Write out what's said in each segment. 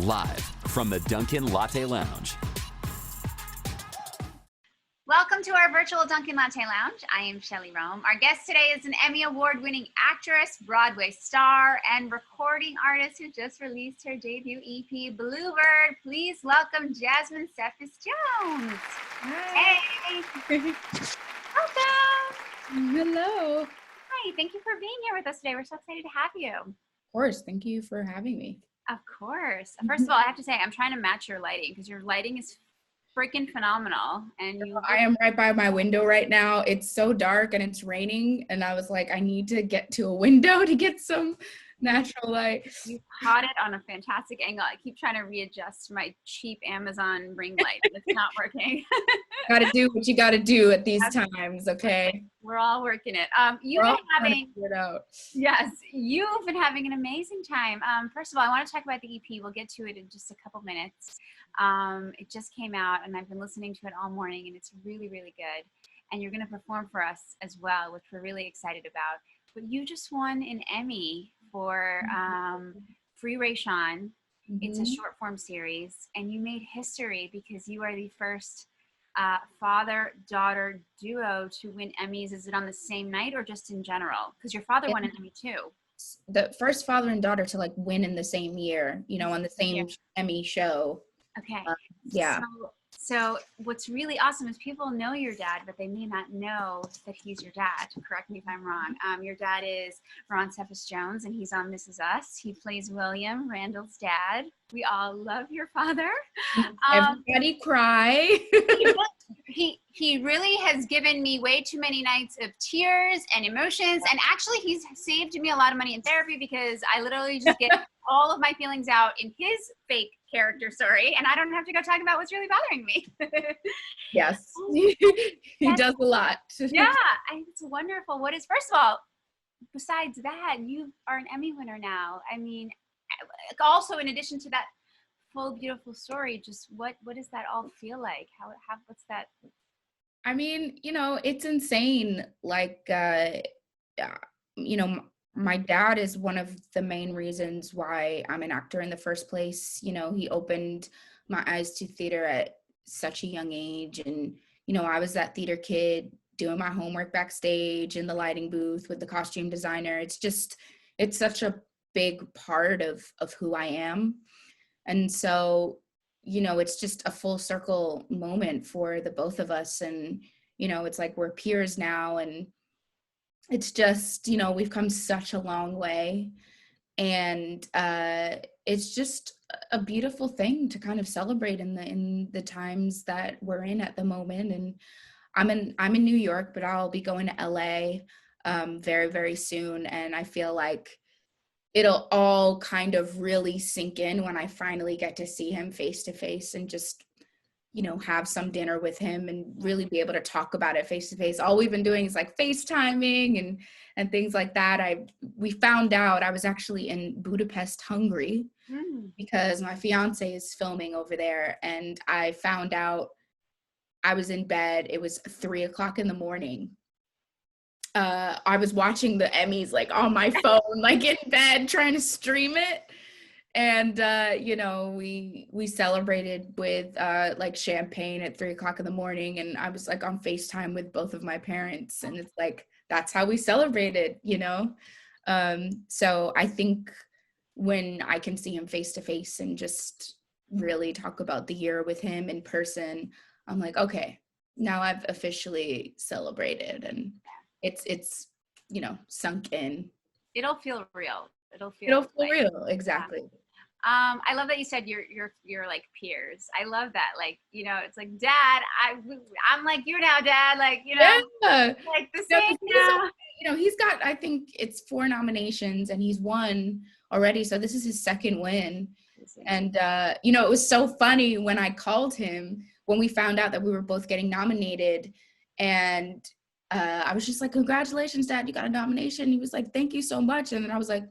live from the Dunkin Latte Lounge. Welcome to our virtual Dunkin Latte Lounge. I am Shelly Rome. Our guest today is an Emmy Award-winning actress, Broadway star, and recording artist who just released her debut EP, Bluebird. Please welcome Jasmine Cephas Jones. Hi. Hey. Welcome. Hello. Hi, thank you for being here with us today. We're so excited to have you. Of course. Thank you for having me. Of course. First of all, I have to say, I'm trying to match your lighting because your lighting is freaking phenomenal. And I am right by my window right now. It's so dark and it's raining, and I was like, I need to get to a window to get some natural light. You caught it on a fantastic angle. I keep trying to readjust my cheap Amazon ring light, and it's not working. Gotta do what you gotta do at these times, okay? We're all working it. You've been having an amazing time. First of all, I want to talk about the EP. We'll get to it in just a couple minutes. It just came out, and I've been listening to it all morning, and it's really, really good. And you're going to perform for us as well, which we're really excited about. But you just won an Emmy for Free Ray Sean. Mm-hmm. It's a short form series, and you made history because you are the first father-daughter duo to win Emmys. Is it on the same night or just in general? Because your father won an Emmy too. The first father and daughter to like win in the same year, on the same Emmy show. Okay. Yeah. So what's really awesome is people know your dad, but they may not know that he's your dad. Correct me if I'm wrong. Your dad is Ron Cephas Jones, and he's on This Is Us. He plays William, Randall's dad. We all love your father. Everybody cry. He really has given me way too many nights of tears and emotions, and actually he's saved me a lot of money in therapy because I literally just get all of my feelings out in his fake character story, and I don't have to go talk about what's really bothering me. Yes. He does a lot. Yeah, it's wonderful. First of all, besides that, you are an Emmy winner now. I mean, also in addition to that full beautiful story, just what does that all feel like? What's that? I mean, it's insane. Like, my dad is one of the main reasons why I'm an actor in the first place. He opened my eyes to theater at such a young age. And, I was that theater kid doing my homework backstage in the lighting booth with the costume designer. It's such a big part of who I am. And so, it's just a full circle moment for the both of us. And, it's like we're peers now, and it's just, we've come such a long way, and it's just a beautiful thing to kind of celebrate in the times that we're in at the moment. And I'm in New York, but I'll be going to LA very, very soon. And I feel like it'll all kind of really sink in when I finally get to see him face to face and just, have some dinner with him and really be able to talk about it face to face. All we've been doing is like FaceTiming and things like that. We found out I was actually in Budapest, Hungary, because my fiance is filming over there. And I found out I was in bed. It was 3:00 in the morning. I was watching the Emmys like on my phone, like in bed trying to stream it. And, we celebrated with like champagne at 3:00 in the morning. And I was like on FaceTime with both of my parents. And it's like, that's how we celebrated, So I think when I can see him face to face and just really talk about the year with him in person, I'm like, okay, now I've officially celebrated, and it's sunk in. It'll feel real. It'll feel real. Exactly. I love that you said you're like peers. I love that. Like, it's like, Dad, I'm like you now, Dad. Like, yeah. Like the same now. He's got, I think it's 4 nominations, and he's won already. So this is his second win. And, it was so funny when I called him when we found out that we were both getting nominated, and I was just like, congratulations, Dad, you got a nomination. He was like, thank you so much. And then I was like,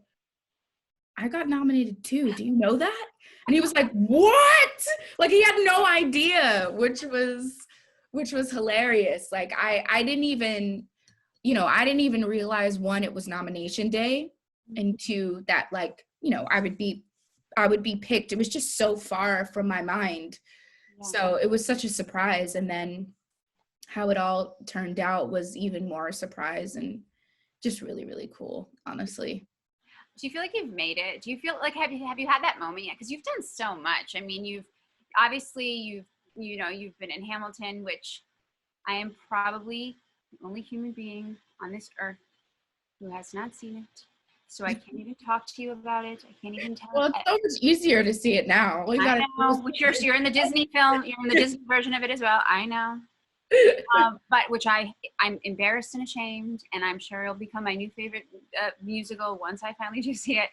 I got nominated too. Do you know that? And he was like, what? Like, he had no idea, which was hilarious. Like, I didn't even realize, one, it was nomination day, and two, that like, I I would be picked. It was just so far from my mind. Yeah. So it was such a surprise. And then how it all turned out was even more a surprise, and just really, really cool, honestly. Do you feel like you've made it? Do you feel like have you had that moment yet? Because you've done so much. I mean, you've been in Hamilton, which I am probably the only human being on this earth who has not seen it. So I can't even talk to you about it. I can't even tell. Well, it's so much easier to see it now. I know, which you're in the Disney film. You're in the Disney version of it as well. I know. But which I'm embarrassed and ashamed, and I'm sure it'll become my new favorite musical once I finally do see it.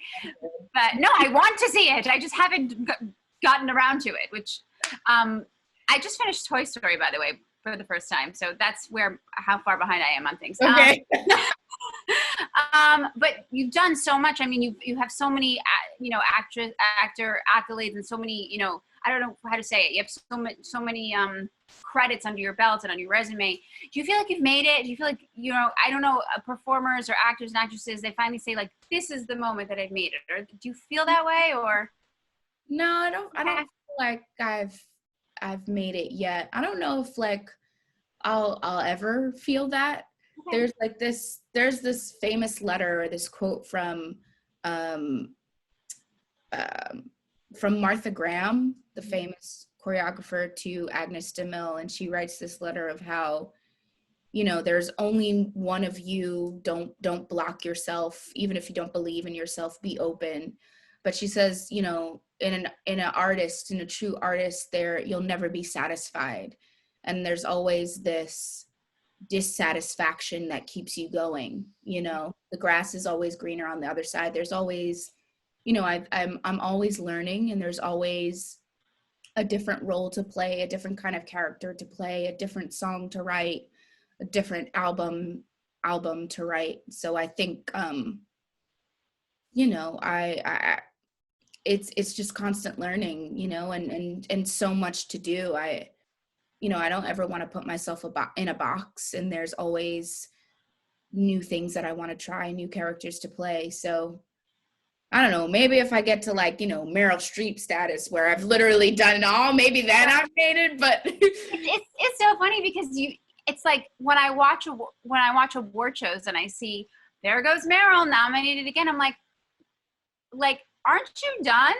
But no, I want to see it. I just haven't gotten around to it. Which I just finished Toy Story, by the way, for the first time. So that's how far behind I am on things. Okay. But you've done so much. I mean, you have so many, actor accolades, and so many, I don't know how to say it. You have so many credits under your belt and on your resume. Do you feel like you've made it? Do you feel like, I don't know, performers or actors and actresses, they finally say like, this is the moment that I've made it? Or do you feel that way? Or no, I don't feel like I've made it yet. I don't know if like I'll ever feel that. Okay. There's this famous letter or this quote from Martha Graham, the famous choreographer, to Agnes DeMille, and she writes this letter of how, there's only one of you. Don't block yourself, even if you don't believe in yourself. Be open. But she says, in a true artist, you'll never be satisfied, and there's always this dissatisfaction that keeps you going. The grass is always greener on the other side. There's always, I'm always learning, and there's always a different role to play, a different kind of character to play, a different song to write, a different album to write. So I think it's just constant learning, and so much to do. I don't ever want to put myself in a box, and there's always new things that I want to try, new characters to play. So I don't know, maybe if I get to like, Meryl Streep status where I've literally done it all, maybe then I've made it. But it's so funny because it's like when I watch award shows and I see there goes Meryl nominated again, I'm like, aren't you done?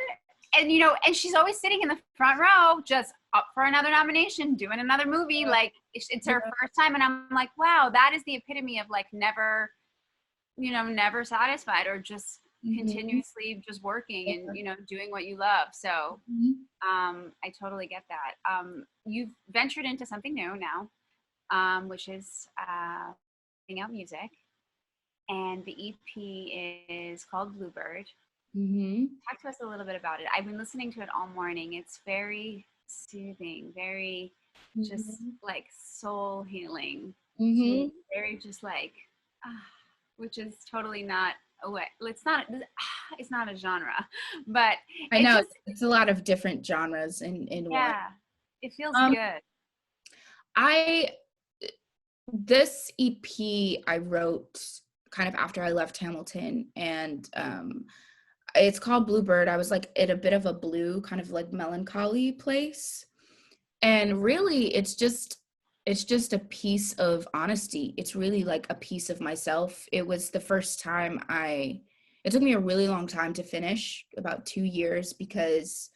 And and she's always sitting in the front row, just up for another nomination, doing another movie. Like it's her first time, and I'm like, wow, that is the epitome of like never satisfied, or just continuously just working and doing what you love. So I totally get that. You've ventured into something new now, which is putting out music, and the EP is called Bluebird. Talk to us a little bit about it. I've been listening to it all morning. It's very soothing, very just like soul healing, very just like which is totally not a way. It's not a genre, but I know it's a lot of different genres in one. It feels good. This EP I wrote kind of after I left Hamilton, and it's called Bluebird. I was like in a bit of a blue kind of like melancholy place, and really it's just a piece of honesty. It's really like a piece of myself. It was the first time it took me a really long time to finish, about 2 years, because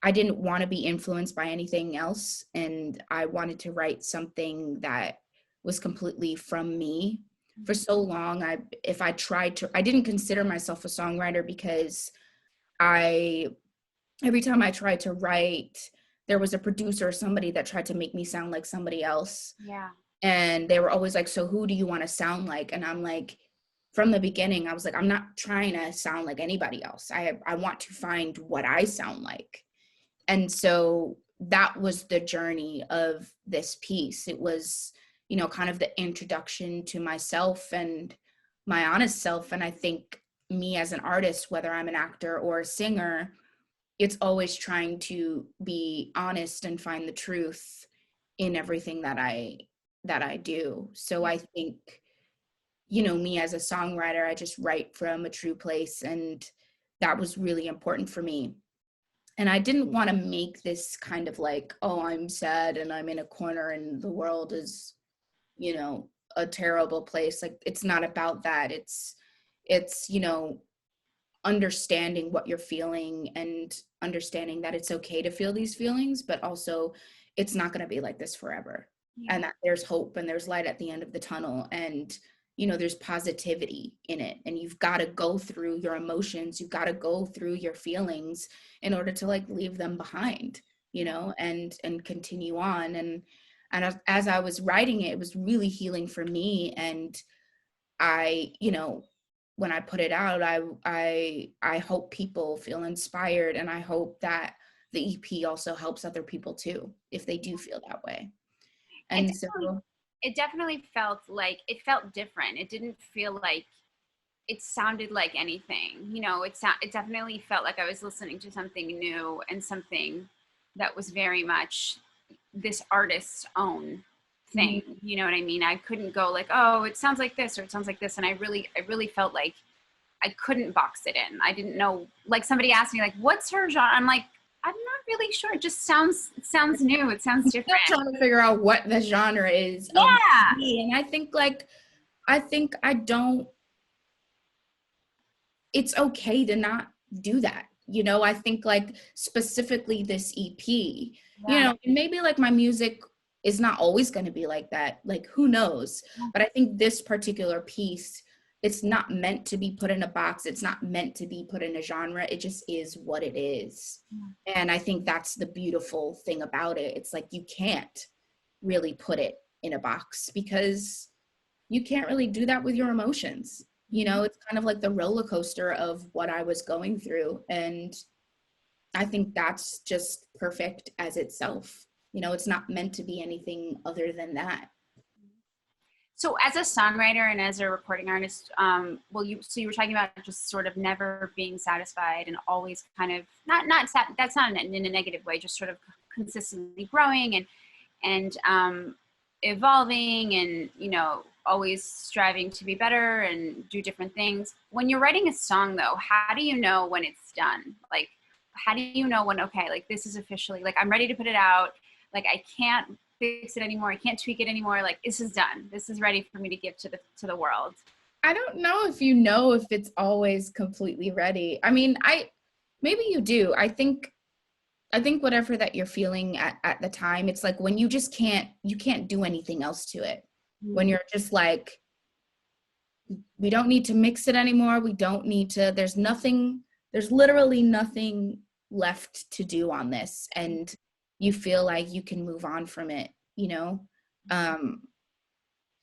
I didn't want to be influenced by anything else, and I wanted to write something that was completely from me. For so long, I didn't consider myself a songwriter, because every time I tried to write, there was a producer or somebody that tried to make me sound like somebody else. Yeah. And they were always like, so who do you want to sound like? And I'm like, from the beginning, I was like, I'm not trying to sound like anybody else. I want to find what I sound like. And so that was the journey of this piece. It was kind of the introduction to myself and my honest self. And I think me as an artist, whether I'm an actor or a singer, it's always trying to be honest and find the truth in everything that I do. So I think, me as a songwriter, I just write from a true place, and that was really important for me. And I didn't want to make this kind of like, oh, I'm sad and I'm in a corner and the world is, you know, a terrible place. Like, it's not about that. It's, you know, understanding what you're feeling and understanding that it's okay to feel these feelings, but also it's not going to be like this forever. Yeah. And that there's hope and there's light at the end of the tunnel, and you know, there's positivity in it, and you've got to go through your emotions, you've got to go through your feelings in order to like leave them behind, you know, and continue on. And as I was writing it, it was really healing for me. And I, you know, when I put it out, I hope people feel inspired, and I hope that the EP also helps other people too, if they do feel that way. It And so definitely, it definitely felt like it felt different. It didn't feel like it sounded like anything. You know, it definitely felt like I was listening to something new and something that was very much this artist's own thing. You know what I mean? I couldn't go like, oh, it sounds like this or it sounds like this. And I really felt like I couldn't box it in. I didn't know, like somebody asked me like, what's her genre? I'm like, I'm not really sure. It just it sounds new. It sounds still different. trying to figure out what the genre is of Yeah. me. And I think like, I don't, it's okay to not do that. You know, I think like specifically this EP, you Yeah. know, maybe like my music is not always going to be like that. Like, who knows? But I think this particular piece, it's not meant to be put in a box. It's not meant to be put in a genre. It just is what it is. And I think that's the beautiful thing about it. It's like you can't really put it in a box because you can't really do that with your emotions. You know, it's kind of like the roller coaster of what I was going through. And I think that's just perfect as itself. You know, it's not meant to be anything other than that. So as a songwriter and as a recording artist, so you were talking about just sort of never being satisfied and always kind of that's not in a negative way, just sort of consistently growing and evolving and, you know, always striving to be better and do different things. When you're writing a song though, how do you know when it's done? Like, how do you know when, okay, like this is officially, like I'm ready to put it out. Like I can't fix it anymore. I can't tweak it anymore. Like this is done. This is ready for me to give to the world. I don't know if you know if it's always completely ready. I mean, maybe you do. I think whatever that you're feeling at the time, it's like when you can't do anything else to it. When you're just like, we don't need to mix it anymore. We don't need to, there's literally nothing left to do on this. And you feel like you can move on from it, you know? And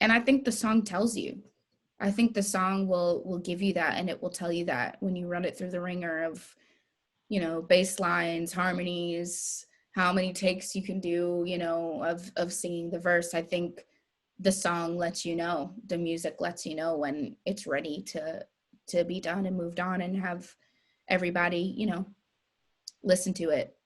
I think the song tells you. I think the song will give you that, and it will tell you that when you run it through the ringer of, you know, bass lines, harmonies, how many takes you can do, you know, of singing the verse. I think the song lets you know, the music lets you know when it's ready to be done and moved on and have everybody, you know, listen to it.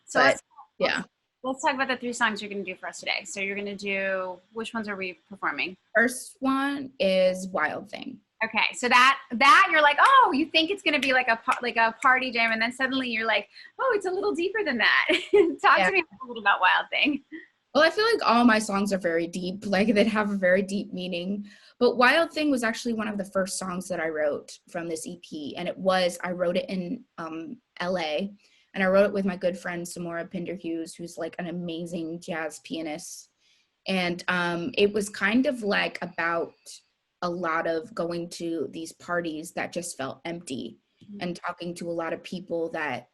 So but yeah. Let's talk about the 3 songs you're going to do for us today. So you're going to do, which ones are we performing? First one is Wild Thing. Okay, so that you're like, oh, you think it's going to be like a party jam, and then suddenly you're like, oh, it's a little deeper than that. Talk to me a little about Wild Thing. Well, I feel like all my songs are very deep, like they have a very deep meaning. But Wild Thing was actually one of the first songs that I wrote from this EP. And I wrote it in LA. And I wrote it with my good friend, Samora Pinder-Hughes, who's like an amazing jazz pianist. And it was kind of like about a lot of going to these parties that just felt empty and talking to a lot of people that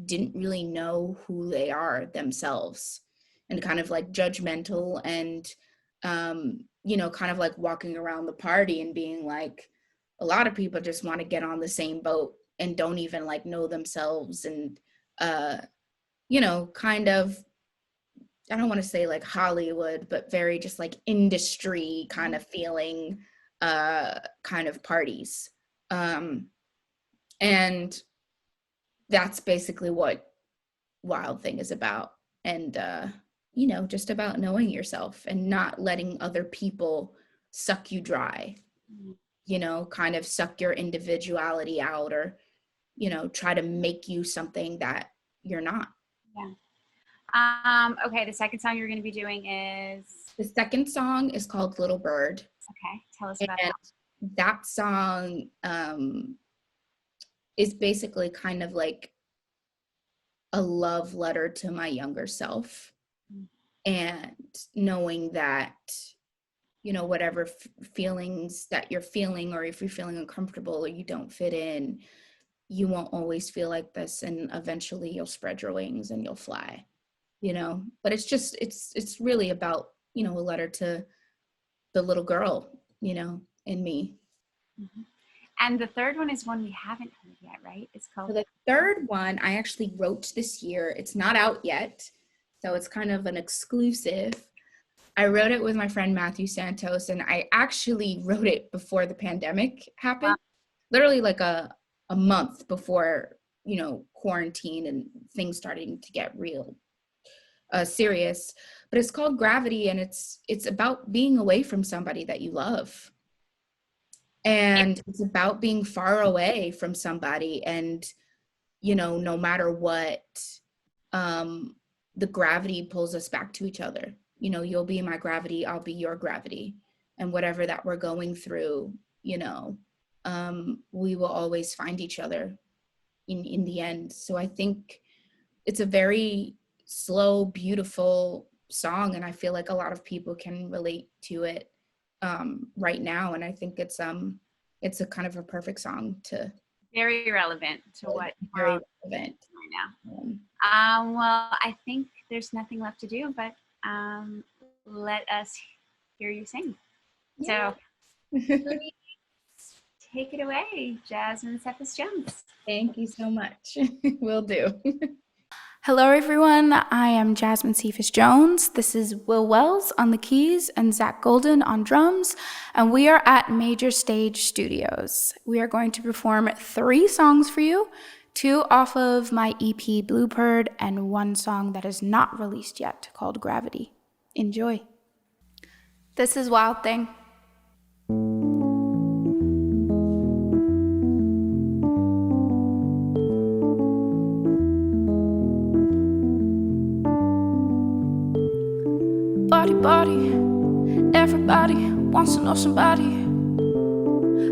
didn't really know who they are themselves, and kind of like judgmental and, you know, kind of like walking around the party and being like, a lot of people just want to get on the same boat and don't even like know themselves. And, you know, kind of, I don't want to say like Hollywood, but very just like industry kind of feeling, kind of parties. And that's basically what Wild Thing is about. And, you know, just about knowing yourself and not letting other people suck you dry, you know, kind of suck your individuality out, or, try to make you something that you're not. Yeah. Okay, the second song you're going to be doing is? The second song is called Little Bird. Okay, tell us about that. That song is basically kind of like a love letter to my younger self. And knowing that, whatever feelings that you're feeling, or if you're feeling uncomfortable or you don't fit in, you won't always feel like this, and eventually you'll spread your wings and you'll fly, but it's really about, a letter to the little girl, in me. Mm-hmm. And the third one is one we haven't heard yet, right? It's called? So the third one I actually wrote this year. It's not out yet, so it's kind of an exclusive. I wrote it with my friend Matthew Santos, and I actually wrote it before the pandemic happened. Wow. Literally like a month before, quarantine and things starting to get real serious. But it's called Gravity, and it's about being away from somebody that you love. And it's about being far away from somebody, and, no matter what, the gravity pulls us back to each other. You'll be my gravity, I'll be your gravity. And whatever that we're going through, we will always find each other in the end. So I think it's a very slow, beautiful song, and I feel like a lot of people can relate to it right now. And I think it's a kind of a perfect song to. Very relevant to what very relevant right now. Well, I think there's nothing left to do but let us hear you sing. Yeah. So please take it away, Jasmine Cephas Jones. Thank you so much. Will do. Hello everyone, I am Jasmine Cephas Jones. This is Will Wells on the keys and Zach Golden on drums, and we are at Major Stage Studios. We are going to perform 3 songs for you, 2 off of my EP Bluebird, and 1 song that is not released yet called Gravity. Enjoy. This is Wild Thing. Body, everybody wants to know somebody.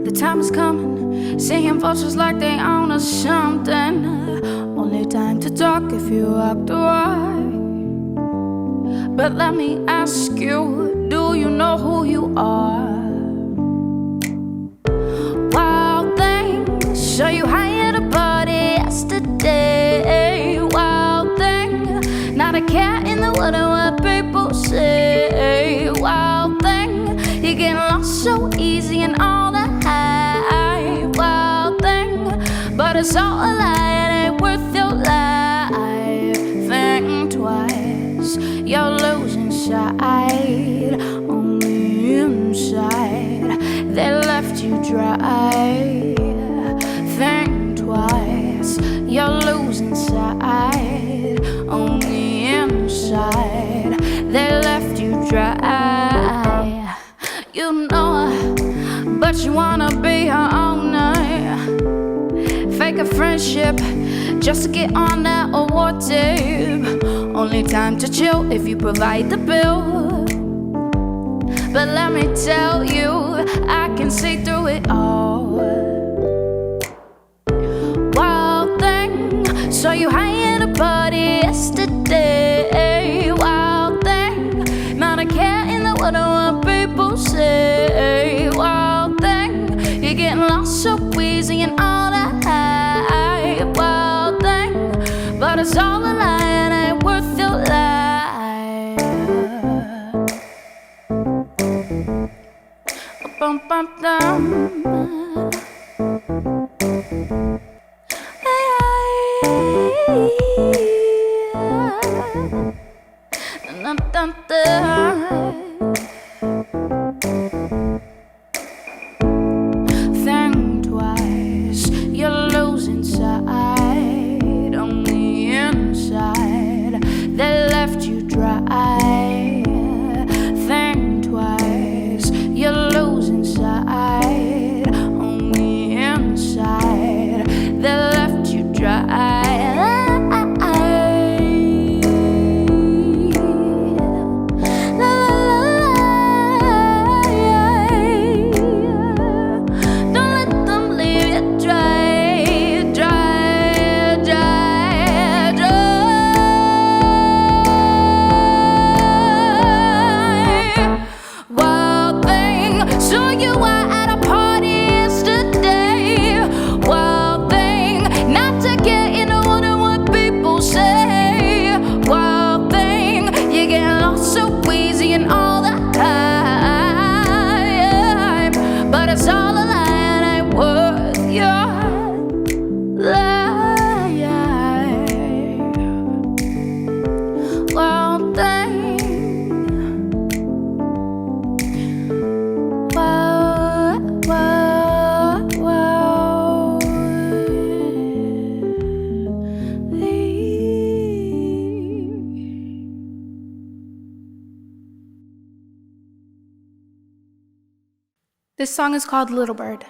The time is coming, seeing vultures like they own us something. Only time to talk if you walked away. But let me ask you, do you know who you are? Wild thing, so you hired a party yesterday. Wild thing, not a cat in the wood and what people say. Wild thing, you get lost so easy and all the hype. Wild thing, but it's all a lie, it ain't worth your life. Think twice, you're losing sight. On the inside, they left you dry. Think twice, you're losing sight. On the inside, they left you dry. You know, but you wanna be her owner. Fake a friendship just to get on that award tape. Only time to chill if you provide the bill. But let me tell you, I can see through it all. Wild thing, so you hired a party yesterday. Wild thing, not a cat in the wood and what people say. Wild thing, you're getting lost so easy and all that hype. Wild thing, but it's all a lie, it ain't worth your life. Bum bum dum. Think twice, you're losing sight. On the inside, they left you dry. Think twice, you're losing sight. On the inside, they left This song is called Little Bird.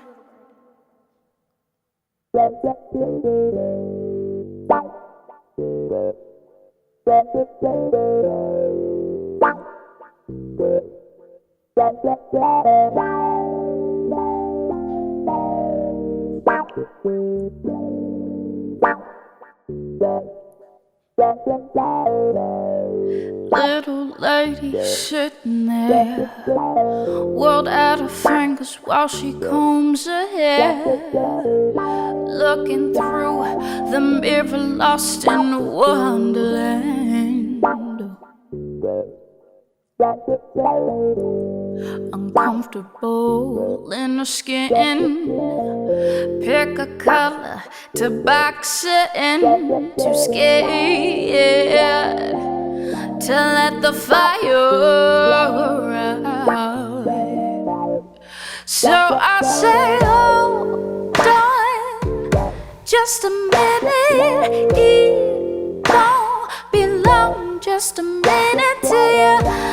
Little lady sitting there, world at her fingers while she combs her hair, looking through the mirror lost in wonderland. Uncomfortable in her skin, pick a color to box it in, too scared to let the fire out. So I say, oh, darling, just a minute, it won't be long, just a minute till you fly.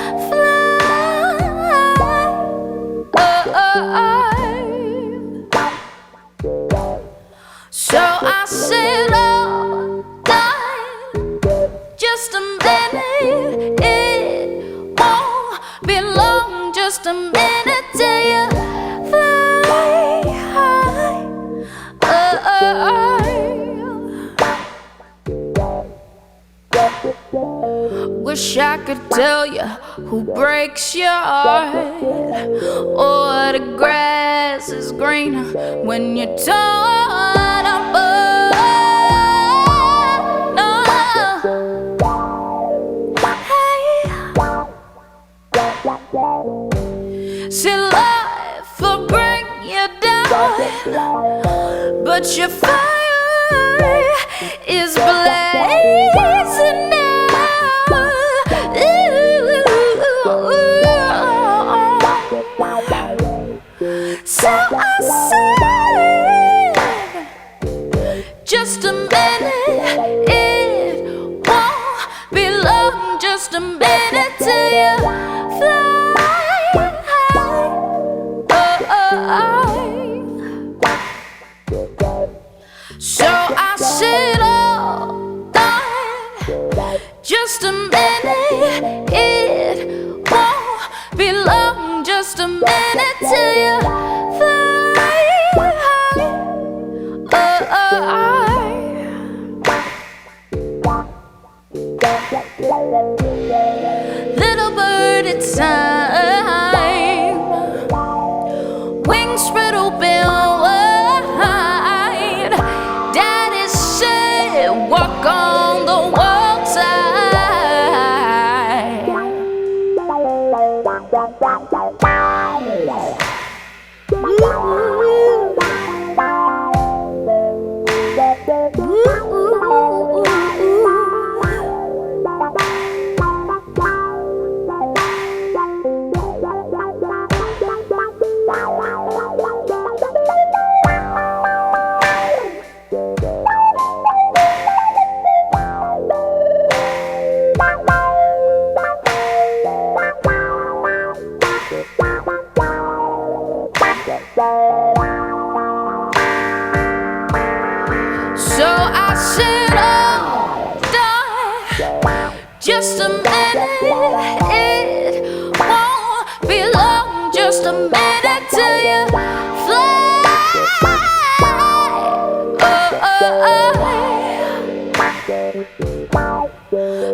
So I said, oh, darling, just a minute, it won't be long, just a minute till you fly high. Wish I could tell you who breaks your heart, or the grass is greener when you're torn apart. No. Hey. See, life will bring you down, but your fire is blazing now. So I said, just a minute, it won't be long, just a minute till you fly high. So I said, oh, darling, just a minute, it won't be long, just a minute till you fly high. Little bird, it's time, wings spread open wide. Daddy said, walk on the wild side. So I said, oh, darling, just a minute, it won't be long, just a minute till you fly.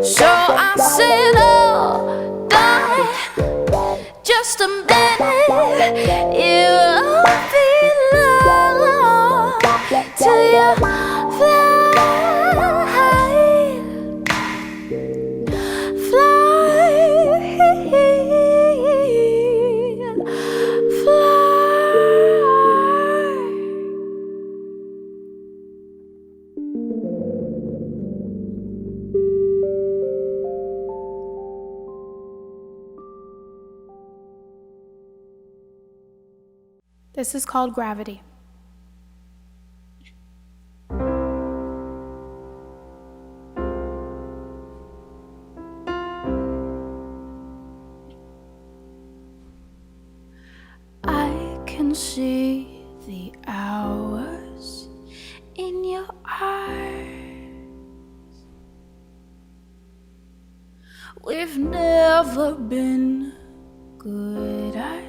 So I said, oh, darling, just a minute, it won't be long till you fly. This is called Gravity. I can see the hours in your eyes. We've never been good at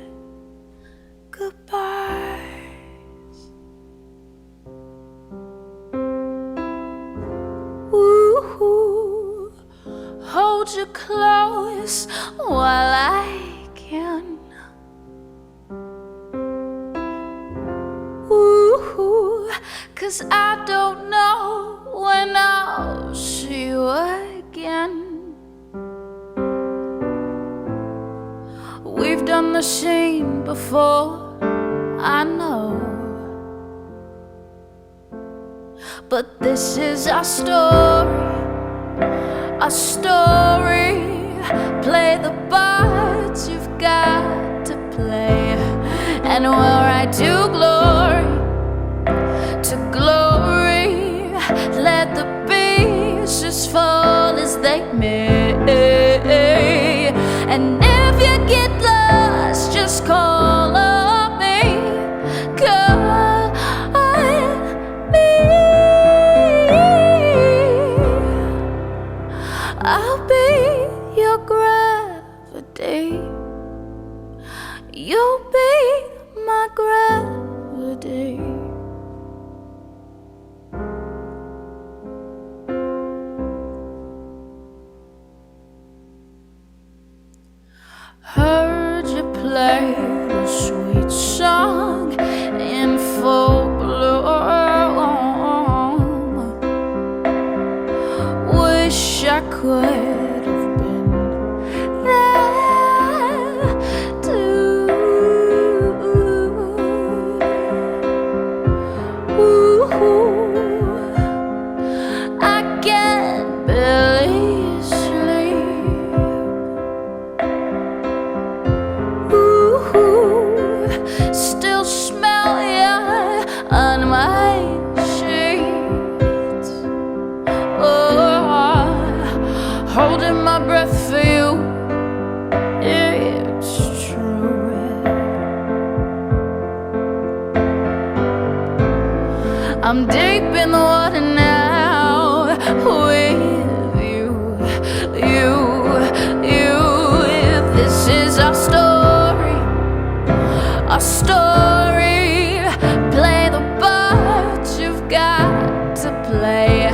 goodbyes. Ooh, hold you close while I can. Ooh, 'cause I don't know when I'll see you again. We've done the same before, I know, but this is our story, our story. Play the parts you've got to play, and we'll ride to glory, to glory. Let the pieces fall as they may, and if you get lost, just call on me, call on me. I'll be your gravity, you'll be my gravity. Heard you play a sweet song in full bloom. Wish I could have been there too. Ooh, I can't barely sleep. Ooh, still smell ya on my sheets. Oh, holding my breath for you, it's true. I'm deep in the water now with you. This is our story, our story. Play the parts you've got to play,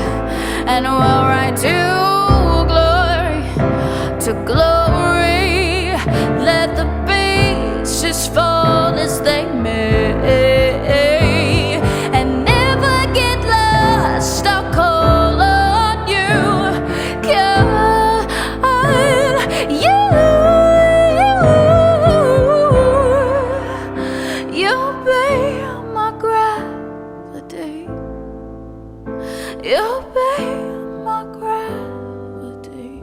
and we'll ride to glory, to glory. Let the pieces fall as they may, and never get lost. I'll call on you, call on you. You'll be my gravity, you'll be my gravity.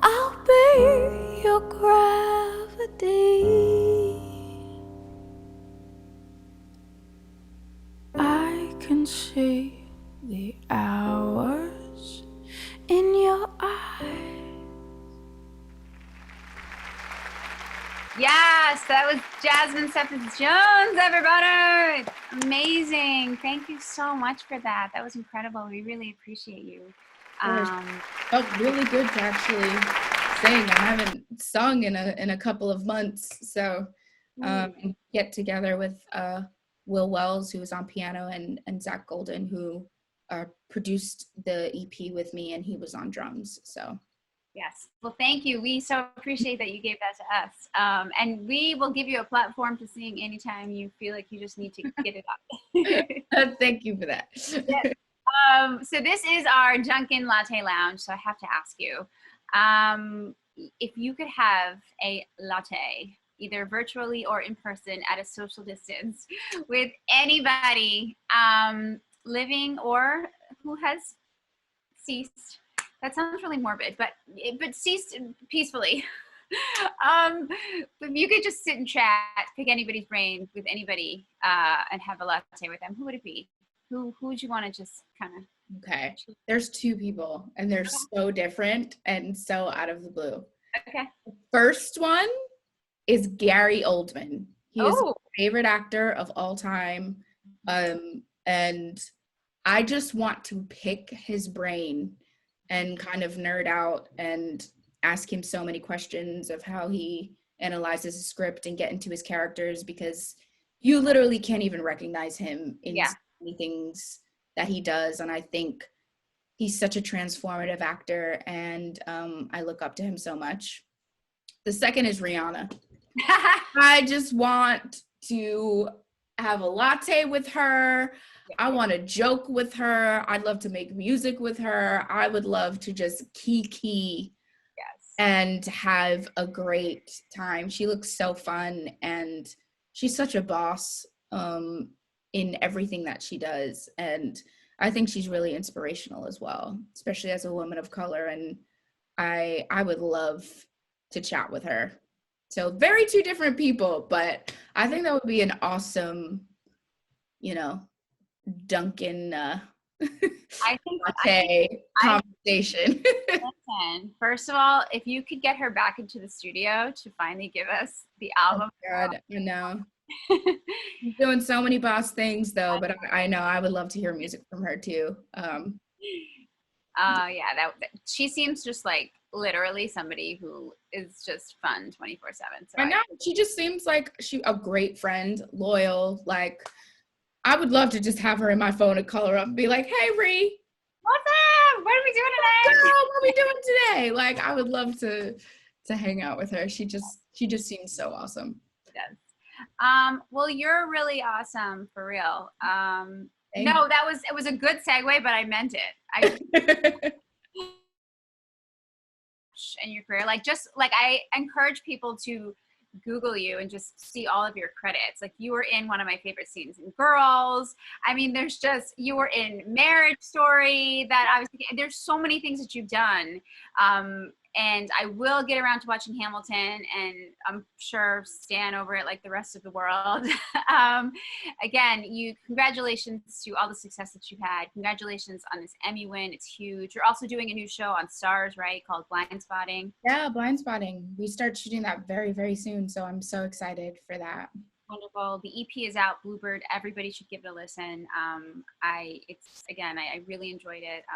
I'll be your gravity. I can see the hours in your eyes. Yes, that was Jasmine Cephas Jones, everybody. Amazing. Thank you so much for that. That was incredible. We really appreciate you. Felt really good to actually sing. I haven't sung in a couple of months, so get together with Will Wells, who was on piano, and Zach Golden, who produced the EP with me, and he was on drums. So yes. Well, thank you. We so appreciate that you gave that to us. And we will give you a platform to sing anytime you feel like you just need to get it out. thank you for that. Yes. So this is our Dunkin Latte Lounge. So I have to ask you, if you could have a latte, either virtually or in person at a social distance, with anybody living or who has ceased. That sounds really morbid, but ceased peacefully. If you could just sit and chat, pick anybody's brain with anybody, and have a latte with them, who would it be? Who would you want to just kind of? Okay, there's two people, and they're so different and so out of the blue. Okay. First one is Gary Oldman. He is my Oh, favorite actor of all time. And I just want to pick his brain and kind of nerd out and ask him so many questions of how he analyzes a script and get into his characters, because you literally can't even recognize him in yeah. so many things that he does. And I think he's such a transformative actor, and I look up to him so much. The second is Rihanna. I just want to have a latte with her. I want to joke with her. I'd love to make music with her. I would love to just kiki Yes. and have a great time. She looks so fun, and she's such a boss in everything that she does. And I think she's really inspirational as well, especially as a woman of color. And I would love to chat with her. So very two different people, but I think that would be an awesome, Dunkin I think latte conversation. listen, first of all, if you could get her back into the studio to finally give us the album. Oh God, I know. She's doing so many boss things though, but I know I would love to hear music from her too. Yeah, that she seems just like literally somebody who is just fun 24/7. So I know, she just seems like a great friend, loyal. Like, I would love to just have her in my phone and call her up and be like, "Hey, Ree, what's up? What are we doing today? girl, what are we doing today?" Like, I would love to hang out with her. She just seems so awesome. Yes. Well, you're really awesome for real. Thank No, it was a good segue, but I meant it. In your career, I encourage people to Google you and just see all of your credits. Like, you were in one of my favorite scenes in Girls. I mean, you were in Marriage Story. There's so many things that you've done. And I will get around to watching Hamilton, and I'm sure stan over it like the rest of the world. Again, congratulations to all the success that you've had. Congratulations on this Emmy win. It's huge. You're also doing a new show on Stars, right? Called Blind Spotting. Yeah, Blind Spotting. We start shooting that very, very soon. So I'm so excited for that. Wonderful. The EP is out, Bluebird. Everybody should give it a listen. I really enjoed it.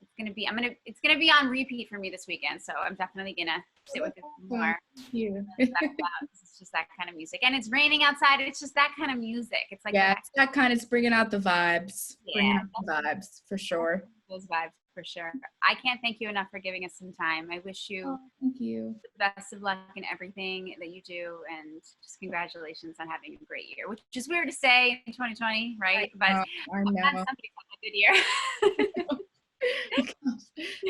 It's gonna be on repeat for me this weekend, so I'm definitely gonna sit with it more. Thank you. It's just that kind of music, and it's raining outside. It's just that kind of music. It's like it's that kind of bringing out the vibes. Yeah, bringing out the vibes for sure. Those vibes for sure. I can't thank you enough for giving us some time. I wish you thank you the best of luck in everything that you do, and just congratulations on having a great year, which is weird to say in 2020, right? But I know. Somebody's had a good year.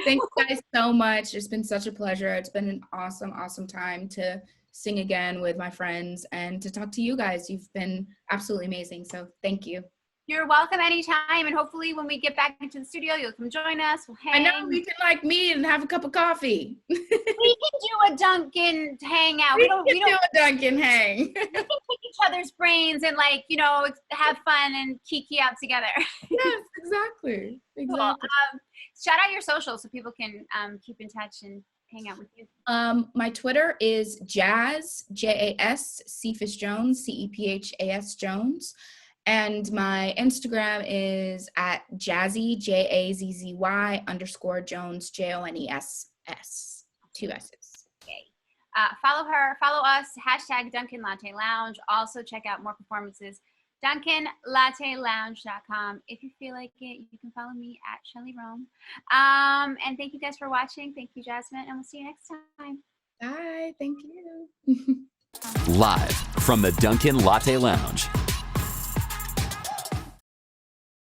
Thank you guys so much. It's been such a pleasure. It's been an awesome time to sing again with my friends and to talk to you guys. You've been absolutely amazing. So thank you. You're welcome anytime, and hopefully when we get back into the studio, you'll come join us. We'll hang. I know, we can meet and have a cup of coffee. We can do a Dunkin hangout. We can do a Dunkin hang. We can pick each other's brains and have fun and kiki out together. Yes, exactly. Cool. Shout out your socials so people can keep in touch and hang out with you. My Twitter is Jazz, Jas, Cephas Jones, Cephas Jones. And my Instagram is at Jazzy, Jazzy _ Jones, Joness, 2 S's. Okay. Follow her, follow us, # Dunkin Latte Lounge. Also check out more performances, DunkinLatteLounge.com. If you feel like it, you can follow me at Shelly Rome. And thank you guys for watching. Thank you, Jasmine, and we'll see you next time. Bye. Thank you. Live from the Dunkin Latte Lounge.